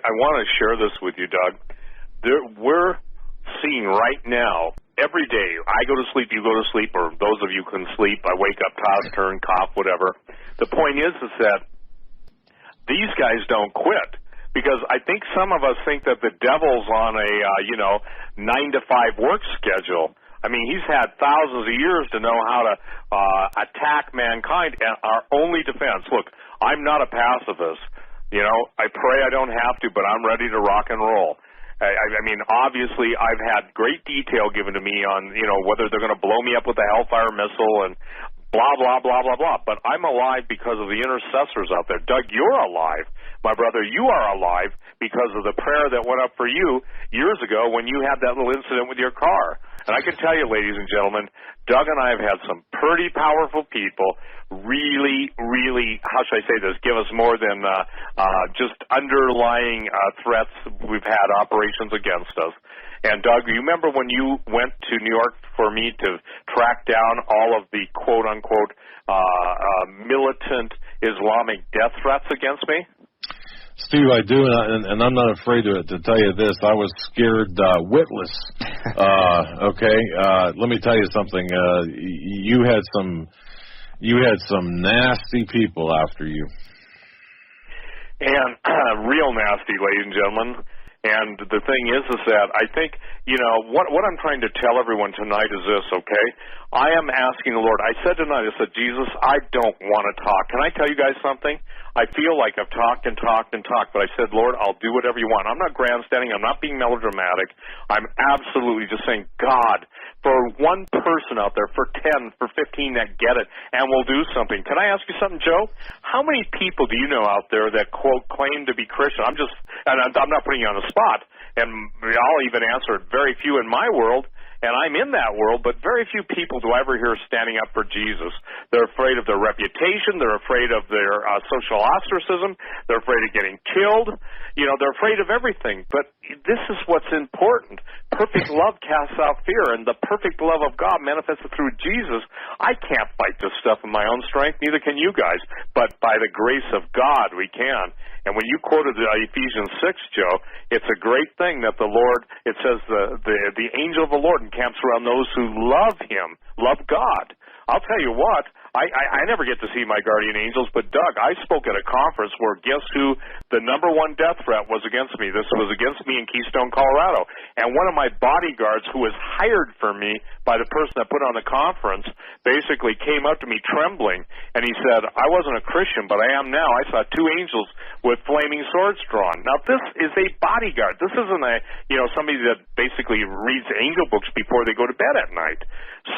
I want to share this with you, Doug. We're seeing right now, every day, I go to sleep, you go to sleep, or those of you can sleep, I wake up, toss, turn, cough, whatever. The point is that these guys don't quit. Because I think some of us think that the devil's on a, 9-to-5 work schedule. I mean, he's had thousands of years to know how to attack mankind, and our only defense, look, I'm not a pacifist. I pray I don't have to, but I'm ready to rock and roll. I mean, obviously, I've had great detail given to me on, whether they're going to blow me up with a Hellfire missile and blah, blah, blah, blah, blah. But I'm alive because of the intercessors out there. Doug, you're alive. My brother, you are alive because of the prayer that went up for you years ago when you had that little incident with your car. And I can tell you, ladies and gentlemen, Doug and I have had some pretty powerful people really, really, how should I say this, give us more than just underlying threats. We've had operations against us. And, Doug, you remember when you went to New York for me to track down all of the quote-unquote militant Islamic death threats against me? Steve, I do, and I'm not afraid to tell you this. I was scared witless. Okay, let me tell you something. You had some nasty people after you, and real nasty, ladies and gentlemen. And the thing is that I think, what I'm trying to tell everyone tonight is this, okay? I am asking the Lord. I said tonight, Jesus, I don't want to talk. Can I tell you guys something? I feel like I've talked and talked and talked, but I said, Lord, I'll do whatever you want. I'm not grandstanding. I'm not being melodramatic. I'm absolutely just saying, God, for one person out there, for 10, for 15 that get it, and will do something. Can I ask you something, Joe? How many people do you know out there that, quote, claim to be Christian? I'm not putting you on the spot, and I'll even answer it, very few in my world. And I'm in that world, but very few people do I ever hear standing up for Jesus. They're afraid of their reputation. They're afraid of their social ostracism. They're afraid of getting killed. They're afraid of everything. But this is what's important. Perfect love casts out fear, and the perfect love of God manifested through Jesus. I can't fight this stuff in my own strength, neither can you guys. But by the grace of God, we can. And when you quoted Ephesians 6, Joe, it's a great thing that the Lord, it says the angel of the Lord encamps around those who love him, love God. I'll tell you what, I never get to see my guardian angels, but Doug, I spoke at a conference where guess who the number one death threat was against me? This was against me in Keystone, Colorado. And one of my bodyguards who was hired for me by the person that put on the conference basically came up to me trembling, and he said, I wasn't a Christian, but I am now. I saw two angels with flaming swords drawn. Now, this is a bodyguard. This isn't somebody that basically reads angel books before they go to bed at night.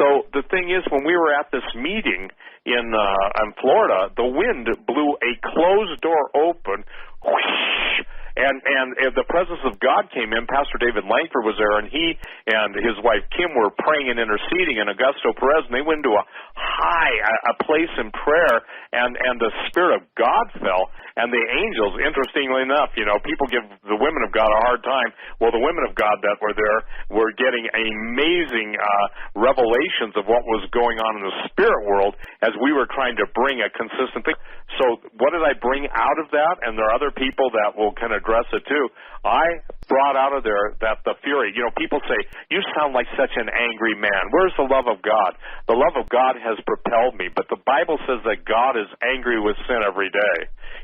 So the thing is, when we were at this meeting in Florida, the wind blew a closed door open, whoosh, and the presence of God came in. Pastor David Langford was there, and he and his wife Kim were praying and interceding, and Augusto Perez, and they went into a place in prayer, and the Spirit of God fell, and the angels, interestingly enough, people give the women of God a hard time. Well, the women of God that were there were getting amazing revelations of what was going on in the spirit world as we were trying to bring a consistent thing. So what did I bring out of that? And there are other people that can address it too. I brought out of there that the fury. People say, you sound like such an angry man. Where's the love of God? The love of God has propelled me, but the Bible says that God is angry with sin every day.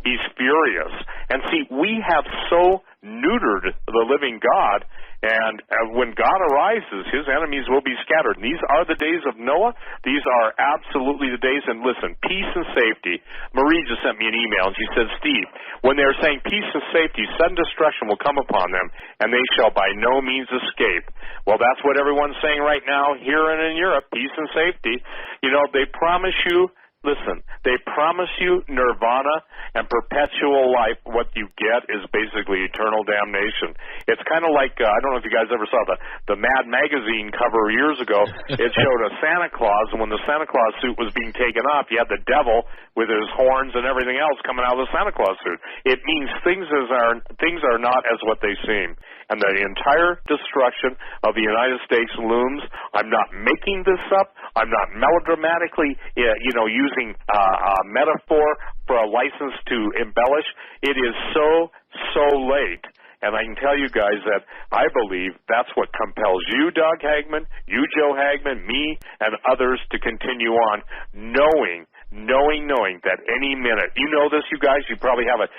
He's furious. And see, we have so neutered the living God, and when God arises, his enemies will be scattered. And these are the days of Noah. These are absolutely the days. And listen, peace and safety. Marie just sent me an email, and she said, Steve, when they're saying peace and safety, sudden destruction will come upon them, and they shall by no means escape. Well, that's what everyone's saying right now here and in Europe, peace and safety. They promise you, listen, they promise you nirvana and perpetual life. What you get is basically eternal damnation. It's kind of like, I don't know if you guys ever saw the Mad magazine cover years ago. It showed a Santa Claus, and when the Santa Claus suit was being taken off, you had the devil with his horns and everything else coming out of the Santa Claus suit. It means things are not as what they seem. And the entire destruction of the United States looms. I'm not making this up. I'm not melodramatically, using a metaphor for a license to embellish. It is so late And I can tell you guys that I believe that's what compels you, Doug Hagman, you, Joe Hagman, me, and others to continue on, knowing that any minute, you know this, you guys, you probably have it,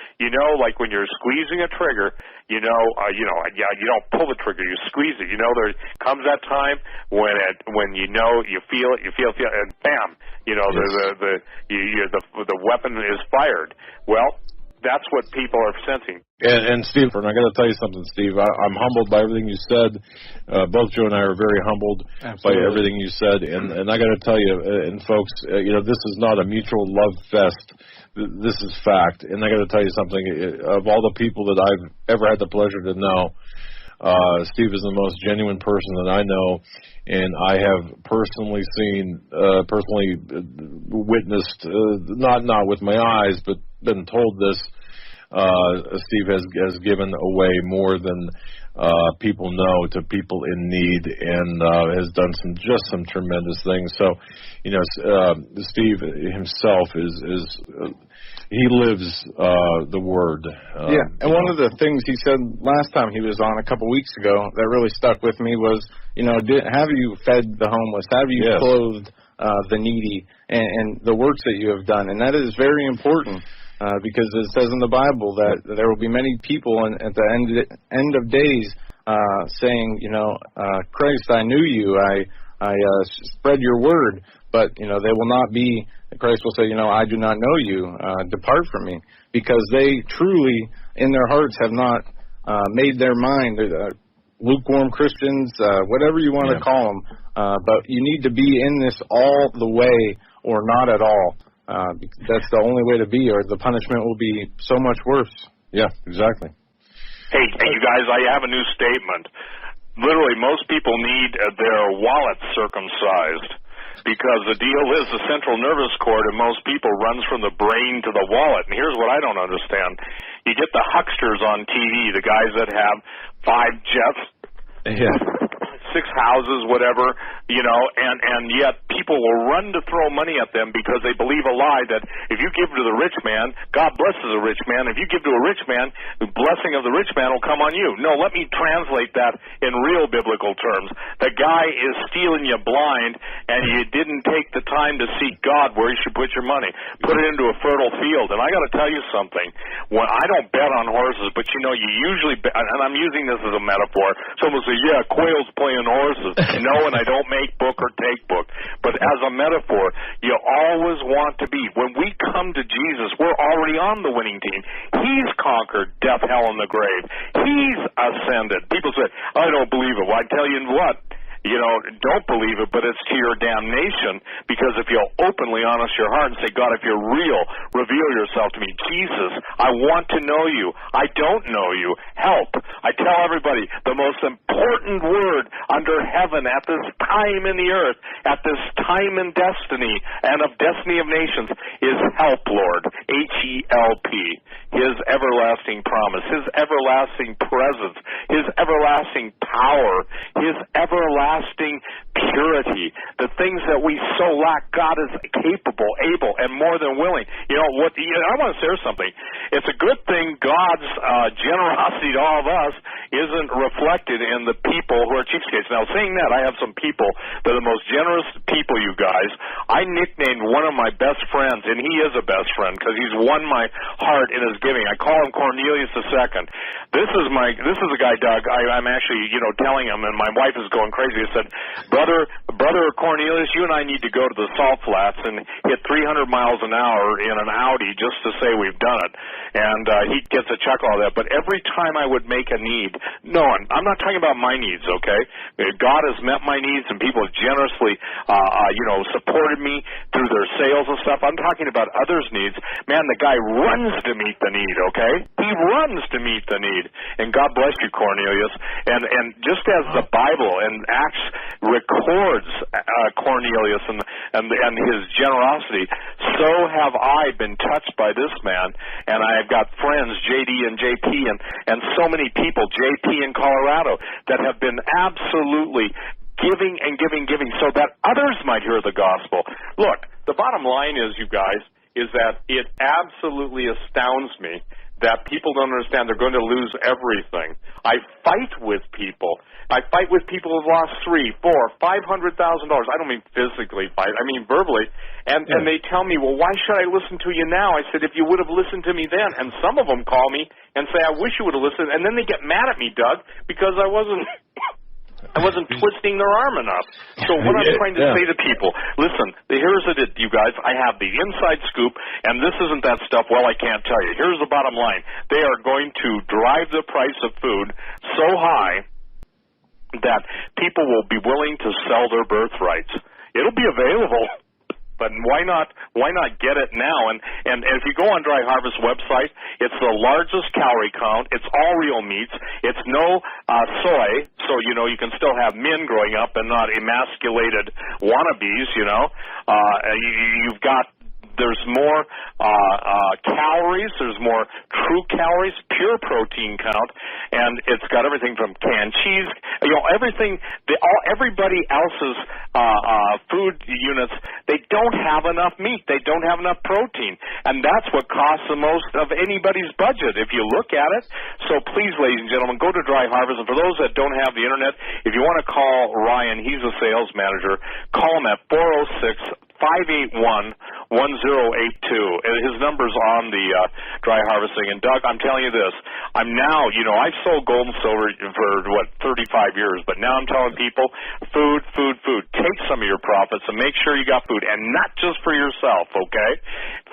like when you're squeezing a trigger, you don't pull the trigger, you squeeze it. There comes that time when you feel it, and bam, the weapon is fired. Well, that's what people are sensing. And Steve, and I got to tell you something, Steve. I'm humbled by everything you said. Both Joe and I are very humbled by everything you said. And I got to tell you, and folks, this is not a mutual love fest. This is fact. And I got to tell you something. Of all the people that I've ever had the pleasure to know, Steve is the most genuine person that I know. And I have personally witnessed, not with my eyes, but been told this. Steve has given away more than people know to people in need, and has done some tremendous things. So, Steve himself he lives the word. And one of the things he said last time he was on a couple weeks ago that really stuck with me was, have you fed the homeless? Have you clothed the needy? And the works that you have done, and that is very important. Because it says in the Bible that there will be many people at the end of days saying, Christ, I knew you, I spread your word, but, they will not be, Christ will say, I do not know you, depart from me, because they truly, in their hearts, have not made their mind, lukewarm Christians, whatever you want to call them, but you need to be in this all the way or not at all. That's the only way to be, or the punishment will be so much worse. Yeah, exactly. Hey, you guys, I have a new statement. Literally, most people need their wallet circumcised, because the deal is the central nervous cord in most people runs from the brain to the wallet. And here's what I don't understand. You get the hucksters on TV, the guys that have 5 jets, 6 houses, whatever, and yet people will run to throw money at them because they believe a lie that if you give to the rich man, God blesses the rich man. If you give to a rich man, the blessing of the rich man will come on you. No, let me translate that in real biblical terms. The guy is stealing you blind, and you didn't take the time to seek God where you should put your money. Put it into a fertile field. And I got to tell you something. When I don't bet on horses, but you usually bet, and I'm using this as a metaphor. Someone will say, yeah, Quayle's playing horses. No, and I don't make book or take book. But as a metaphor, you always want to be. When we come to Jesus, we're already on the winning team. He's conquered death, hell, and the grave. He's ascended. People say, I don't believe it. Well, I tell you what. Don't believe it, but it's to your damnation, because if you'll openly honest your heart and say, God, if you're real, reveal yourself to me. Jesus, I want to know you. I don't know you. Help. I tell everybody the most important word under heaven at this time in the earth, at this time in destiny and of destiny of nations is help, Lord. H-E-L-P. His everlasting promise, His everlasting presence, His everlasting power, His everlasting purity. The things that we so lack, God is capable, able, and more than willing. I want to say something. It's a good thing God's generosity to all of us isn't reflected in the people who are cheapskates. Now, saying that, I have some people that are the most generous people, you guys. I nicknamed one of my best friends, and he is a best friend because he's won my heart in his giving. I call him Cornelius II. This is a guy, Doug. I'm actually, telling him, and my wife is going crazy. I said, Brother Cornelius, you and I need to go to the Salt Flats and hit 300 miles an hour in an Audi just to say we've done it. And he gets a chuckle out of that. But every time I would make a need, I'm not talking about my needs, okay? God has met my needs, and people have generously, supported me through their sales and stuff. I'm talking about others' needs. Man, the guy runs to meet the need, okay? He runs to meet the need. And God bless you, Cornelius. And just as the Bible and Acts records Cornelius and his generosity, so have I been touched by this man. And I've got friends, JD and JP, and so many people, JP in Colorado, that have been absolutely giving and giving so that others might hear the gospel. Look, the bottom line is, you guys, is that it absolutely astounds me that people don't understand they're going to lose everything. I fight with people. I fight with people who've lost $300,000, $400,000, $500,000. I don't mean physically fight. I mean verbally. And they tell me, well, why should I listen to you now? I said, if you would have listened to me then. And some of them call me and say, I wish you would have listened. And then they get mad at me, Doug, because I wasn't twisting their arm enough. So what I'm trying to say to people, listen, here's it, you guys. I have the inside scoop, and this isn't that stuff, well, I can't tell you. Here's the bottom line. They are going to drive the price of food so high that people will be willing to sell their birthrights. It'll be available. But why not get it now? And if you go on Dry Harvest website, it's the largest calorie count. It's all real meats. It's no soy, so you can still have men growing up and not emasculated wannabes. You've got. There's more calories. There's more true calories, pure protein count, and it's got everything from canned cheese. Everything. Everybody else's food units, they don't have enough meat. They don't have enough protein, and that's what costs the most of anybody's budget if you look at it. So please, ladies and gentlemen, go to Dry Harvest. And for those that don't have the internet, if you want to call Ryan, he's a sales manager. Call him at 406-581-1082. His number's on the Dry Harvesting. And Doug, I'm telling you this, I'm now, I've sold gold and silver for 35 years, but now I'm telling people, food. Take some of your profits and make sure you got food, and not just for yourself, okay?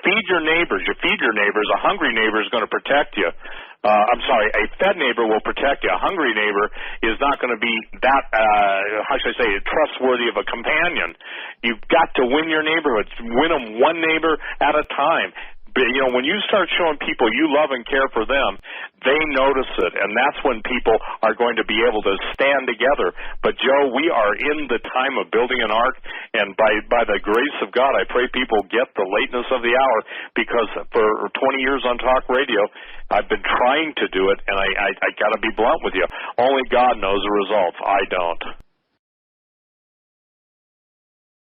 Feed your neighbors. You feed your neighbors. A hungry neighbor is going to protect you. A fed neighbor will protect you. A hungry neighbor is not going to be that, trustworthy of a companion. You've got to win your neighborhoods. Win them one neighbor at a time. But, when you start showing people you love and care for them, they notice it, and that's when people are going to be able to stand together. But, Joe, we are in the time of building an ark, and by the grace of God, I pray people get the lateness of the hour, because for 20 years on talk radio, I've been trying to do it, and I got to be blunt with you. Only God knows the results. I don't.